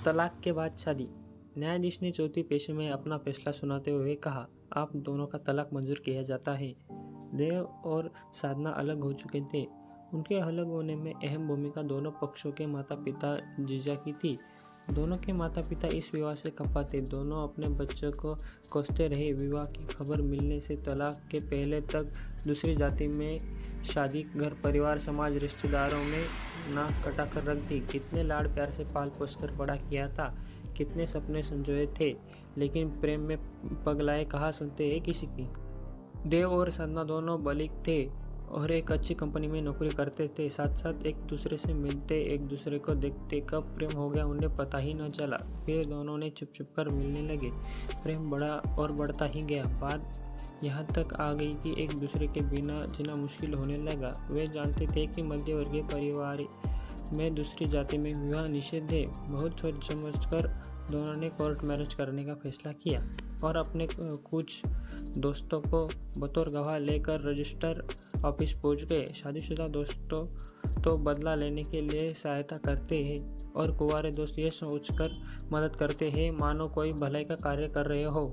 तलाक के बाद शादी। न्यायाधीश ने चौथी पेशी में अपना फैसला सुनाते हुए कहा, आप दोनों का तलाक मंजूर किया जाता है। देव और साधना अलग हो चुके थे। उनके अलग होने में अहम भूमिका दोनों पक्षों के माता पिता जीजा की थी। दोनों के माता पिता इस विवाह से खफा थे। दोनों अपने बच्चों को कोसते रहे। विवाह की खबर मिलने से तलाक के पहले तक दूसरी जाति में शादी, घर परिवार, समाज, रिश्तेदारों में नाक कटाकर रख दी। कितने लाड़ प्यार से पाल पोस कर बड़ा किया था, कितने सपने संजोए थे, लेकिन प्रेम में पगलाए कहाँ सुनते हैं किसी की। देव और साधना दोनों बालिग थे और एक अच्छी कंपनी में नौकरी करते थे। साथ साथ एक दूसरे से मिलते, एक दूसरे को देखते। कब प्रेम हो गया उन्हें पता ही न चला। फिर दोनों ने चुप चुप कर मिलने लगे। प्रेम बढ़ा और बढ़ता ही गया। बात यहाँ तक आ गई कि एक दूसरे के बिना जीना मुश्किल होने लगा। वे जानते थे कि मध्यवर्गीय परिवार में दूसरी जाति में विवाह निषेध है। बहुत सोच समझ कर दोनों ने कोर्ट मैरिज करने का फैसला किया और अपने कुछ दोस्तों को बतौर गवाह लेकर रजिस्टर ऑफिस पहुंच गए। शादीशुदा दोस्तों तो बदला लेने के लिए सहायता करते हैं और कुंवारे दोस्त ये सोचकर मदद करते हैं मानो कोई भलाई का कार्य कर रहे हो।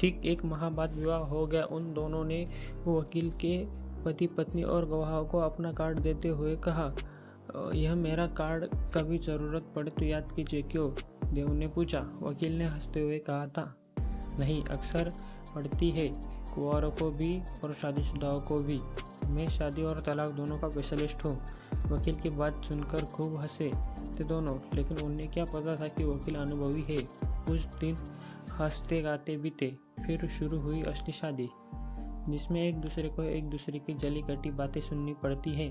ठीक एक माह बाद विवाह हो गया। उन दोनों ने वकील के पति पत्नी और गवाहों को अपना कार्ड देते हुए कहा, यह मेरा कार्ड, कभी ज़रूरत पड़े तो याद कीजिए। क्यों? देव ने पूछा। वकील ने हंसते हुए कहा था, नहीं, अक्सर पड़ती है, कुंवारों को भी और शादीशुदाओं को भी। मैं शादी और तलाक दोनों का स्पेशलिस्ट हूँ। वकील की बात सुनकर खूब हंसे थे दोनों, लेकिन उन्हें क्या पता था कि वकील अनुभवी है। कुछ दिन हंसते गाते बीते। फिर शुरू हुई असली शादी, जिसमें एक दूसरे को एक दूसरे की जली कटी बातें सुननी पड़ती हैं,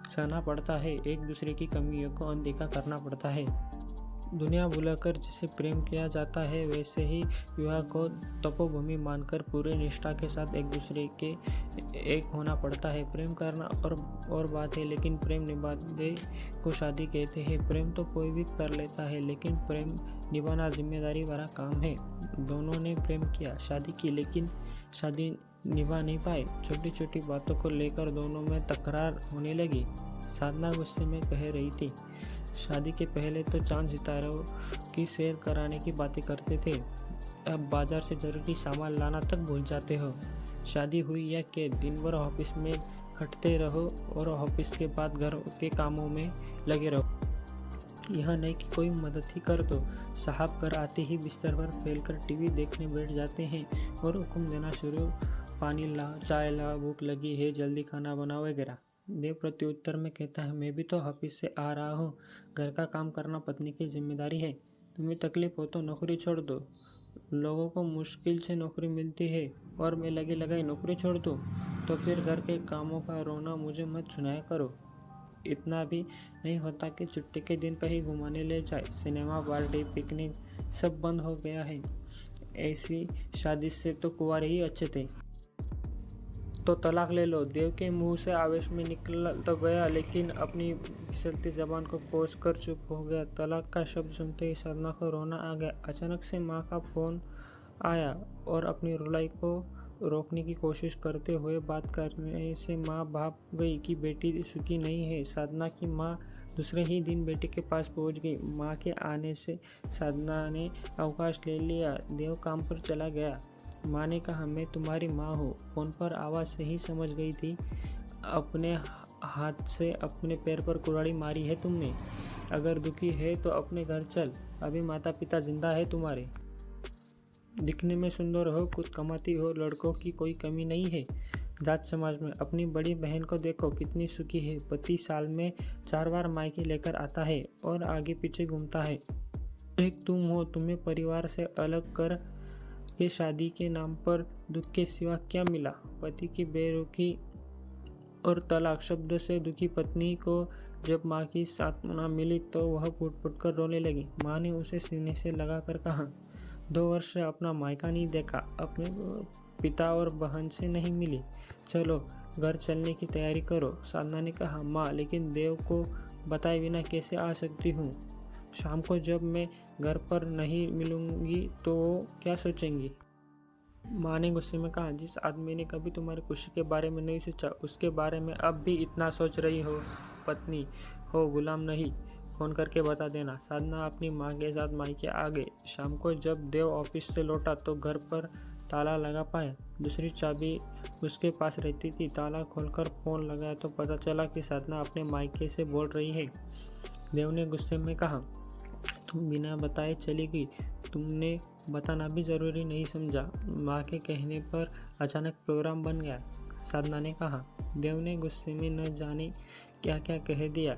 सहना पड़ता है, एक दूसरे की कमियों को अनदेखा करना पड़ता है। दुनिया भुलाकर जिसे प्रेम किया जाता है, वैसे ही विवाह को तपोभूमि मानकर पूरे निष्ठा के साथ एक दूसरे के एक होना पड़ता है। प्रेम करना और बात है, लेकिन प्रेम निभाने को शादी कहते हैं। प्रेम तो कोई भी कर लेता है, लेकिन प्रेम निभाना जिम्मेदारी भरा काम है। दोनों ने प्रेम किया, शादी की, लेकिन शादी निभा नहीं पाए। छोटी छोटी बातों को लेकर दोनों में तकरार होने लगी। साधना गुस्से में कह रही थी, शादी के पहले तो चांद सितारों की सैर कराने की बातें करते थे, अब बाजार से जरूरी सामान लाना तक भूल जाते हो। शादी हुई या क्या, दिन भर ऑफिस में खटते रहो और ऑफिस के बाद घर के कामों में लगे रहो। यह नहीं कि कोई मदद ही कर दो। साहब घर आते ही बिस्तर पर फैलकर टीवी देखने बैठ जाते हैं और हुक्म देना शुरू, पानी ला, चाय ला, भूख लगी है, जल्दी खाना बनाओ वगैरह। देव प्रत्युत्तर में कहता है, मैं भी तो ऑफिस से आ रहा हूँ, घर का काम करना पत्नी की जिम्मेदारी है। तुम्हें तकलीफ हो तो नौकरी छोड़ दो। लोगों को मुश्किल से नौकरी मिलती है और मैं लगे लगाई नौकरी छोड़ दूँ, तो फिर घर के कामों का रोना मुझे मत सुनाया करो। इतना भी नहीं होता कि छुट्टी के दिन कहीं घुमाने ले जाए। सिनेमा, पार्टी, पिकनिक सब बंद हो गया है। ऐसी शादी से तो कुंवारे ही अच्छे थे। तो तलाक ले लो। देव के मुंह से आवेश में निकल तो गया, लेकिन अपनी फिसलती जबान को कोस कर चुप हो गया। तलाक का शब्द सुनते ही साधना को रोना आ गया। अचानक से माँ का फोन आया और अपनी रुलाई को रोकने की कोशिश करते हुए बात करने से माँ भाप गई कि बेटी सुखी नहीं है। साधना की माँ दूसरे ही दिन बेटी के पास पहुंच गई। माँ के आने से साधना ने अवकाश ले लिया। देव काम पर चला गया। माँ ने कहा, मैं तुम्हारी माँ हूँ। फोन पर आवाज़ से ही समझ गई थी, अपने हाथ से अपने पैर पर कुल्हाड़ी मारी है तुमने। अगर दुखी है तो अपने घर चल, अभी माता पिता जिंदा है तुम्हारे। दिखने में सुंदर हो, खुद कमाती हो, लड़कों की कोई कमी नहीं है जाट समाज में। अपनी बड़ी बहन को देखो, कितनी सुखी है। पति साल में 4 बार मायके लेकर आता है और आगे पीछे घूमता है। एक तुम हो, तुम्हें परिवार से अलग कर के शादी के नाम पर दुख के सिवा क्या मिला। पति की बेरुखी और तलाक शब्द से दुखी पत्नी को जब माँ की सांत्वना मिली तो वह फूट फूट कर रोने लगी। माँ ने उसे सीने से लगा कर कहा, 2 वर्ष से अपना मायका नहीं देखा, अपने पिता और बहन से नहीं मिली, चलो घर चलने की तैयारी करो। साधना ने कहा, माँ, लेकिन देव को बताए बिना कैसे आ सकती हूँ। शाम को जब मैं घर पर नहीं मिलूंगी तो वो क्या सोचेंगी। माँ ने गुस्से में कहा, जिस आदमी ने कभी तुम्हारी खुशी के बारे में नहीं सोचा, उसके बारे में अब भी इतना सोच रही हो। पत्नी हो, गुलाम नहीं। फ़ोन करके बता देना। साधना अपनी माँ के साथ मायके आ गई। शाम को जब देव ऑफिस से लौटा तो घर पर ताला लगा पाया। दूसरी चाबी उसके पास रहती थी। ताला खोलकर फ़ोन लगाया तो पता चला कि साधना अपने मायके से बोल रही है। देव ने गुस्से में कहा, तुम बिना बताए चली गई। तुमने बताना भी ज़रूरी नहीं समझा। माँ के कहने पर अचानक प्रोग्राम बन गया, साधना ने कहा। देव ने गुस्से में न जाने क्या क्या कह दिया।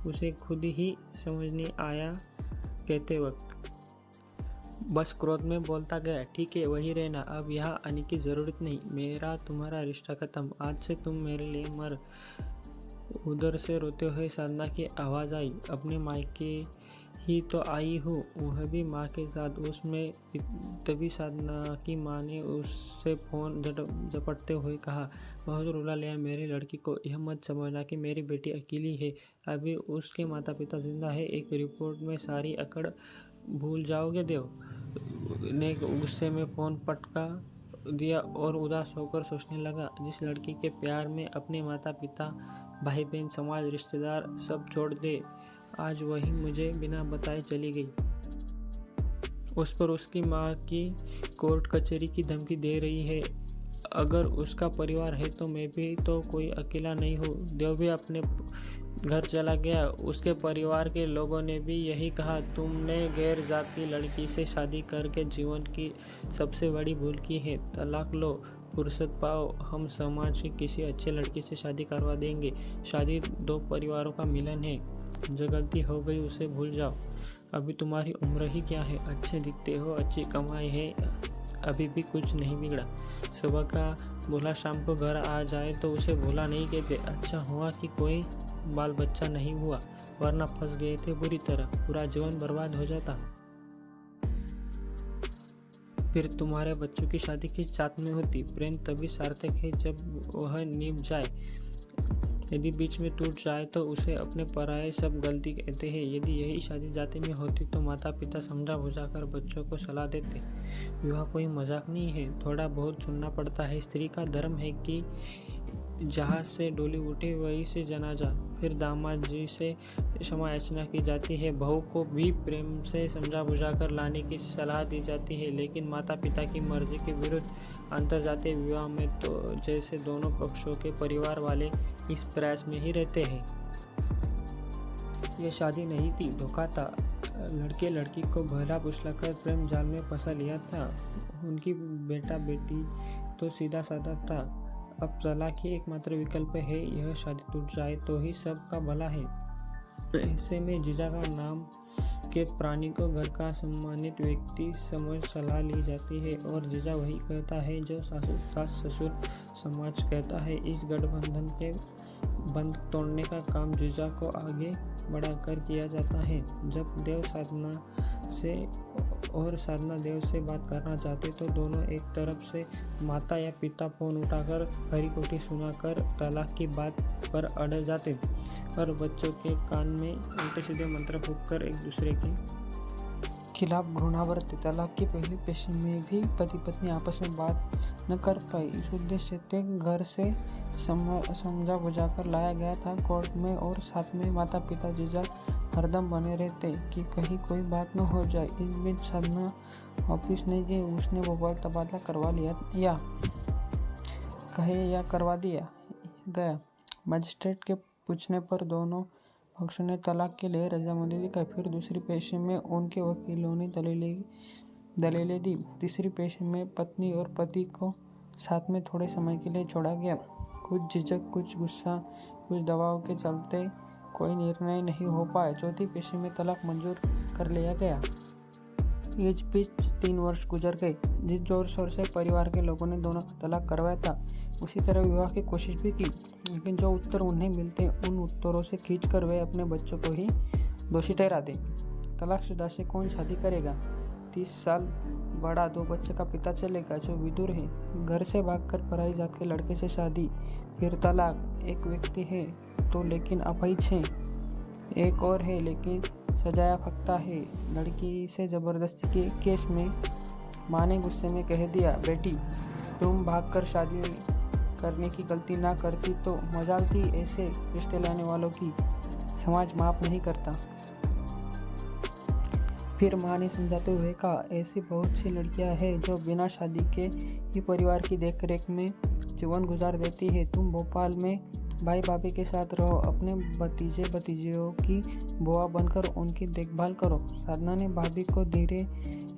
उसे खुद ही समझ नहीं आया कहते वक्त। बस क्रोध में बोलता गया, ठीक है वही रहना, अब यहाँ आने की ज़रूरत नहीं। मेरा तुम्हारा रिश्ता ख़त्म। आज से तुम मेरे लिए मर। उधर से रोते हुए साधना की आवाज़ आई, अपने मायके ही तो आई हूँ, वह भी माँ के साथ। उसमें तभी साधना की माँ ने उससे फ़ोन झपटते हुए कहा, बहुत रुला लिया मेरी लड़की को। यह मत समझना कि मेरी बेटी अकेली है, अभी उसके माता पिता जिंदा है। एक रिपोर्ट में सारी अकड़ भूल जाओगे। देव ने गुस्से में फ़ोन पटका दिया और उदास होकर सोचने लगा, जिस लड़की के प्यार में अपने माता पिता, भाई बहन, समाज, रिश्तेदार सब छोड़ दे, आज वही मुझे बिना बताए चली गई। उस पर उसकी माँ की कोर्ट कचहरी की धमकी दे रही है। अगर उसका परिवार है तो मैं भी तो कोई अकेला नहीं हूँ। देव भी अपने घर चला गया। उसके परिवार के लोगों ने भी यही कहा, तुमने गैर जाति लड़की से शादी करके जीवन की सबसे बड़ी भूल की है। तलाक लो, फुर्सत पाओ, हम समाज की किसी अच्छे लड़की से शादी करवा देंगे। शादी दो परिवारों का मिलन है, जो गलती हो गई उसे भूल जाओ। अभी तुम्हारी उम्र ही क्या है, अच्छे दिखते हो, अच्छी कमाई है, अभी भी कुछ नहीं बिगड़ा। सुबह का भूला शाम को घर आ जाए तो उसे भूला नहीं कहते। अच्छा हुआ कि कोई बाल बच्चा नहीं हुआ, वरना फंस गए थे बुरी तरह, पूरा जीवन बर्बाद हो जाता। फिर तुम्हारे बच्चों की शादी किस जात में होती। प्रेम तभी सार्थक है जब वह निभ जाए। यदि बीच में टूट जाए तो उसे अपने पराये सब गलती कहते हैं। यदि यही शादी जाति में होती तो माता पिता समझा बुझाकर बच्चों को सलाह देते। विवाह कोई मजाक नहीं है, थोड़ा बहुत सुनना पड़ता है। स्त्री का धर्म है कि जहाँ से डोली उठे वहीं से जनाजा। फिर दामाद जी से क्षमा याचना की जाती है। बहू को भी प्रेम से समझा बुझाकर लाने की सलाह दी जाती है। लेकिन माता पिता की मर्जी के विरुद्ध अंतरजातीय विवाह में तो जैसे दोनों पक्षों के परिवार वाले इस प्रयास में ही रहते हैं। ये शादी नहीं थी, धोखा था। लड़के लड़की को बहला फुसला कर प्रेम जाल में फंसा लिया था। उनकी बेटा बेटी तो सीधा साधा था। अब तलाक ही एकमात्र विकल्प है। यह शादी टूट जाए तो ही सबका भला है। ऐसे में जीजा का नाम के प्राणी को घर का सम्मानित व्यक्ति समझ सलाह ली जाती है और जीजा वही कहता है जो सास ससुर समाज कहता है। इस गठबंधन के बंध तोड़ने का काम जीजा को आगे बढ़ाकर किया जाता है। जब देव साधना देव से बात करना चाहते तो दोनों एक तरफ से माता या पिता फोन उठाकर हरी कोठी सुनाकर तलाक की बात पर अड़ जाते और बच्चों के कान में उल्टे सीधे मंत्र फूंककर एक दूसरे के खिलाफ घृणा बरतते। तलाक की पहली पेशी में भी पति पत्नी आपस में बात न कर पाई। इस उद्देश्य से घर से समझा बुझाकर लाया गया था कोर्ट में, और साथ में माता पिता जीजा हरदम बने रहते कि कहीं कोई बात न हो जाए। इस बीच साधना ऑफिस नहीं गई। उसने मोबाइल तबादला करवा लिया या करवा दिया गया। मजिस्ट्रेट के पूछने पर दोनों पक्षों ने तलाक के लिए रजामंदी दिखाई। फिर दूसरी पेशी में उनके वकीलों ने दलीलें दी। तीसरी पेशी में पत्नी और पति को साथ में थोड़े समय के लिए छोड़ा गया। कुछ झिझक, कुछ गुस्सा, कुछ दबाव के चलते कोई निर्णय नहीं हो पाया। चौथी पेशी में तलाक मंजूर कर लिया गया। इस बीच 3 वर्ष गुजर गए। जिस जोर शोर से परिवार के लोगों ने दोनों का तलाक करवाया था, उसी तरह विवाह की कोशिश भी की, लेकिन जो उत्तर उन्हें मिलते उन उत्तरों से खींचकर वे अपने बच्चों को ही दोषी ठहराते। तलाकशुदा से कौन शादी करेगा। 30 साल बड़ा 2 बच्चे का पिता चलेगा जो विदुर है। घर से भागकर पराई जात के लड़के से शादी, फिर तलाक। एक व्यक्ति है तो लेकिन अपहित है, एक और है लेकिन सजाया फकता है। लड़की से जबरदस्ती के केस में माँ ने गुस्से में कह दिया, बेटी तुम भागकर शादी करने की गलती ना करती तो मजाल थी ऐसे रिश्ते लाने वालों की। समाज माफ नहीं करता। फिर माँ ने समझाते हुए कहा, ऐसी बहुत सी लड़कियां हैं जो बिना शादी के ही परिवार की देखरेख में जीवन गुजार देती है। तुम भोपाल में भाई भाभी के साथ रहो, अपने भतीजे भतीजियों की बुआ बनकर उनकी देखभाल करो। साधना ने भाभी को धीरे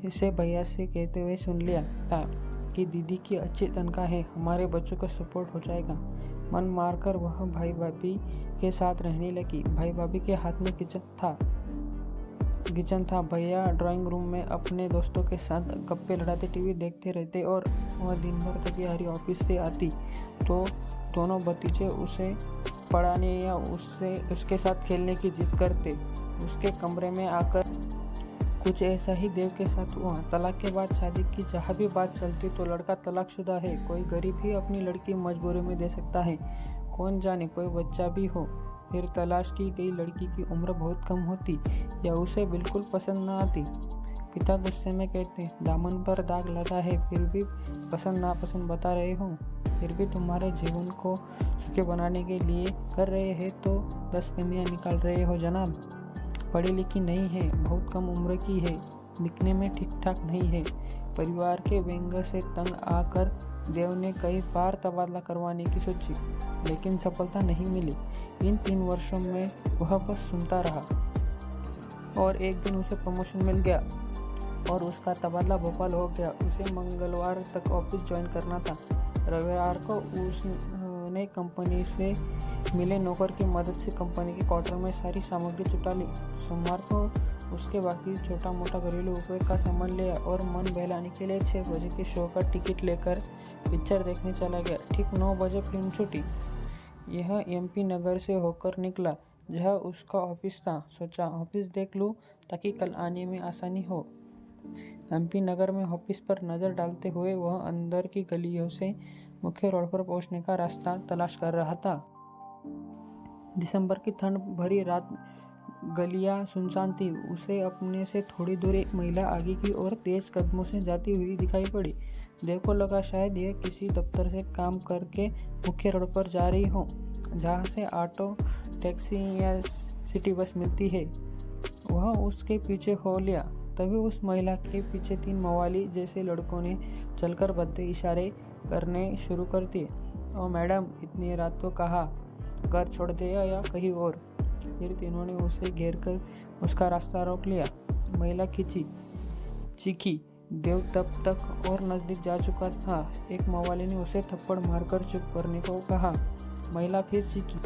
से भैया से कहते हुए सुन लिया था कि दीदी की अच्छी तनख्वाह है, हमारे बच्चों का सपोर्ट हो जाएगा। मन मारकर वह भाई भाभी के साथ रहने लगी। भाई भाभी के हाथ में किचन था। भैया ड्राइंग रूम में अपने दोस्तों के साथ गप्पे लड़ाते टीवी देखते रहते और वह दिन भर थकी हारी ऑफिस से आती तो दोनों भतीजे उसे पढ़ाने या उसके साथ खेलने की जिद करते। उसके कमरे में आकर कुछ ऐसा ही देव के साथ हुआ। तलाक के बाद शादी की जहाँ भी बात चलती तो लड़का तलाकशुदा है, कोई गरीब ही अपनी लड़की मजबूरी में दे सकता है, कौन जाने कोई बच्चा भी हो। फिर तलाश की गई लड़की की उम्र बहुत कम होती या उसे बिल्कुल पसंद न आती। पिता गुस्से में कहते, दामन पर दाग लगा है, फिर भी पसंद नापसंद बता रहे हो, फिर भी तुम्हारे जीवन को सुखी बनाने के लिए कर रहे हैं तो 10 कमियां निकाल रहे हो जनाब। पढ़ी लिखी नहीं है, बहुत कम उम्र की है, दिखने में ठीक ठाक नहीं है। परिवार के व्यंग से तंग आकर देव ने कई बार तबादला करवाने की सोची, लेकिन सफलता नहीं मिली। इन 3 वर्षों में वह बस सुनता रहा और एक दिन उसे प्रमोशन मिल गया और उसका तबादला भोपाल हो गया। उसे मंगलवार तक ऑफिस ज्वाइन करना था। रविवार को उसने कंपनी से मिले नौकर की मदद से कंपनी के क्वार्टर में सारी सामग्री जुटा ली। सोमवार को उसके बाकी छोटा मोटा घरेलू उपयोग का सामान लिया और मन बहलाने के लिए 6 बजे के शो का टिकट लेकर पिक्चर देखने चला गया। ठीक 9 बजे फिल्म छूटी। यह MP नगर से होकर निकला जहाँ उसका ऑफिस था। सोचा ऑफिस देख लूँ ताकि कल आने में आसानी हो। MP नगर में ऑफिस पर नज़र डालते हुए वह अंदर की गलियों से मुख्य रोड पर पहुंचने का रास्ता तलाश कर रहा था। दिसंबर की ठंड भरी रात, गलियां सुनसान थी। उसे अपने से थोड़ी दूर एक महिला आगे की ओर तेज कदमों से जाती हुई दिखाई पड़ी। देव को लगा शायद यह किसी दफ्तर से काम करके मुख्य रोड पर जा रही हो, जहाँ से ऑटो, टैक्सी या सिटी बस मिलती है। वह उसके पीछे हो लिया। तभी उस महिला के पीछे 3 मवाली जैसे लड़कों ने चलकर भद्दे इशारे करने शुरू कर दिए। ओ मैडम, इतनी रात को कहाँ, घर छोड़ दिया या कहीं और। फिर तीनों ने उसे घेर कर उसका रास्ता रोक लिया। महिला चीखी। देव तब तक और नजदीक जा चुका था। एक मवाली ने उसे थप्पड़ मारकर चुप करने को कहा। महिला फिर चीखी।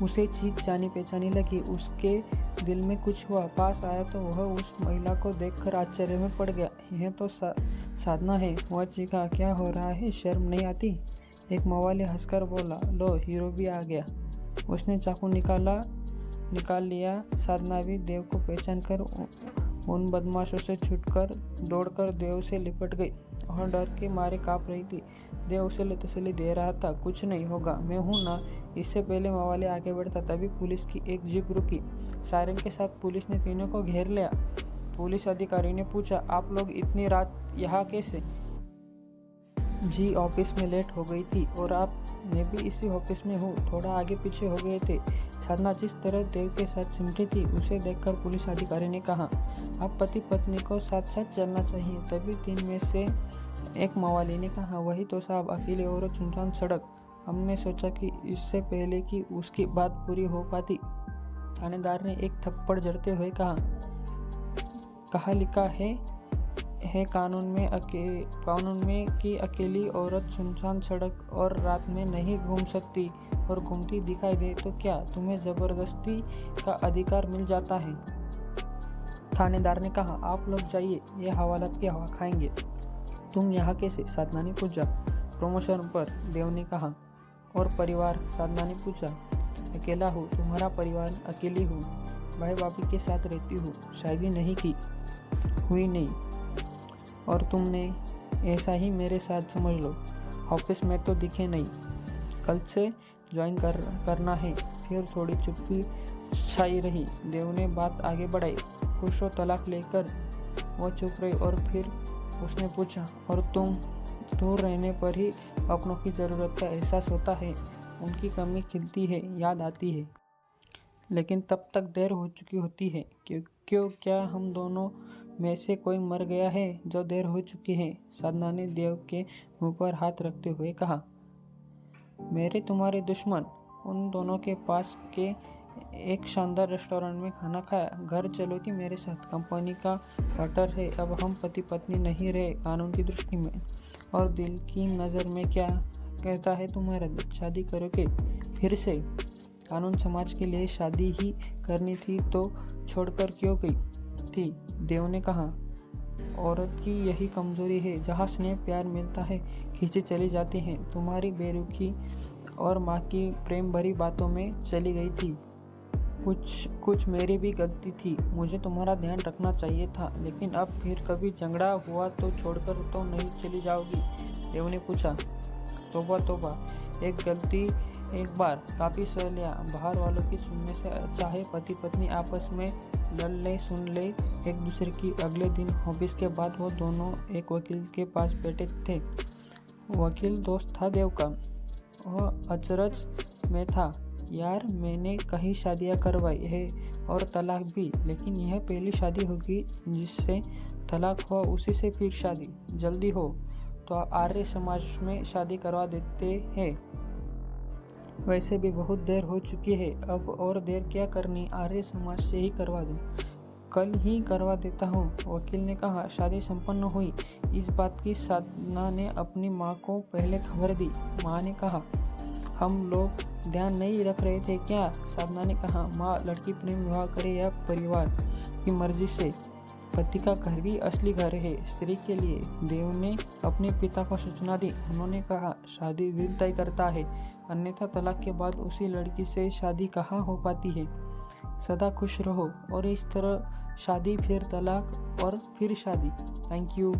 उसे चीख जानी पहचानी लगी। उसके दिल में कुछ हुआ। पास आया तो वह उस महिला को देखकर आश्चर्य में पड़ गया। यह तो साधना है। वह चीखा, क्या हो रहा है, शर्म नहीं आती? एक मवाली हंसकर बोला, लो हीरो भी आ गया। उसने चाकू निकाल लिया। साधना भी देव को पहचान कर उन बदमाशों से छूटकर दौड़कर देव से लिपट गई और डर के मारे काँप रही थी। देव उसे तसल्ली दे रहा था, कुछ नहीं होगा, मैं हूं ना। इससे पहले मवाली आगे बढ़ता तभी पुलिस की एक जीप रुकी। सायरन के साथ पुलिस ने तीनों को घेर लिया। पुलिस अधिकारी ने पूछा, आप लोग इतनी रात यहाँ कैसे? जी ऑफिस में लेट हो गई थी और मैं भी इसी ऑफिस में हूँ, थोड़ा आगे पीछे हो गए थे। साधना जिस तरह देव के साथ सिमटी थी उसे देखकर पुलिस अधिकारी ने कहा, आप पति पत्नी को साथ साथ चलना चाहिए। तभी 3 में से एक मवाली ने कहा, वही तो साहब, अकेली औरत, सुनसान सड़क। हमने सोचा कि इससे पहले कि उसकी बात पूरी हो पाती। थानेदार ने एक थप्पड़ जड़ते हुए कहा लिखा है कानून में कि अकेली औरत सुनसान सड़क और रात में नहीं घूम सकती, और घूमती दिखाई दे तो क्या तुम्हें जबरदस्ती का अधिकार मिल जाता है? थानेदार ने कहा, आप लोग जाइए, ये हवालात की हवा खाएंगे। तुम यहाँ कैसे? साधना ने पूछा। प्रमोशन पर, देव ने कहा। और परिवार? साधना ने पूछा। अकेला हूँ, तुम्हारा परिवार? अकेली हूँ, भाई भाभी के साथ रहती हूँ, शादी नहीं की हुई नहीं। और तुमने? ऐसा ही मेरे साथ समझ लो। ऑफिस में तो दिखे नहीं, कल से ज्वाइन करना है। फिर थोड़ी चुप्पी छाई रही। देव ने बात आगे बढ़ाई। खुश हो तलाक लेकर? वो चुप रही और फिर उसने पूछा, और तुम? दूर रहने पर ही अपनों की ज़रूरत का एहसास होता है, उनकी कमी खिलती है, याद आती है। लेकिन तब तक देर हो चुकी होती है। क्यों क्या हम दोनों में से कोई मर गया है जो देर हो चुकी है? साधना ने देव के मुंह पर हाथ रखते हुए कहा। मेरे तुम्हारे दुश्मन। उन दोनों के पास के एक शानदार रेस्टोरेंट में खाना खाया। घर चलोगी मेरे साथ? कंपनी का पार्टनर है। अब हम पति पत्नी नहीं रहे कानून की दृष्टि में। और दिल की नज़र में क्या कहता है तुम्हारा दिल? शादी करोगे फिर से? कानून समाज के लिए शादी ही करनी थी तो छोड़कर क्यों गई थी? देव ने कहा। औरत की यही कमजोरी है, जहाँ स्नेह प्यार मिलता है खींची चली जाती हैं। तुम्हारी बेरुखी और माँ की प्रेम भरी बातों में चली गई थी। कुछ मेरी भी गलती थी। मुझे तुम्हारा ध्यान रखना चाहिए था। लेकिन अब फिर कभी झगड़ा हुआ तो छोड़कर तो नहीं चली जाओगी? देव ने पूछा। तौबा तौबा, एक गलती एक बार काफ़ी सह लिया। बाहर वालों की सुनने से अच्छा है पति पत्नी आपस में लड़ ले, सुन ले एक दूसरे की। अगले दिन ऑफिस के बाद वो दोनों एक वकील के पास बैठे थे। वकील दोस्त था देव का। वह अचरज में था। यार, मैंने कई शादियां करवाई है और तलाक भी, लेकिन यह पहली शादी होगी जिससे तलाक हो, उसी से फिर शादी। जल्दी हो तो आर्य समाज में शादी करवा देते हैं। वैसे भी बहुत देर हो चुकी है, अब और देर क्या करनी? आर्य समाज से ही करवा दूं। कल ही करवा देता हूँ, वकील ने कहा। शादी संपन्न हुई। इस बात की साधना ने अपनी माँ को पहले खबर दी। माँ ने कहा, हम लोग ध्यान नहीं रख रहे थे क्या? साधना ने कहा। माँ, लड़की प्रेम विवाह करे या परिवार की मर्जी से, पति का घर ही असली घर है स्त्री के लिए। देव ने अपने पिता को सूचना दी। उन्होंने कहा, शादी दिल तय करता है, अन्यथा तलाक के बाद उसी लड़की से शादी कहाँ हो पाती है। सदा खुश रहो। और इस तरह शादी, फिर तलाक और फिर शादी। Thank you.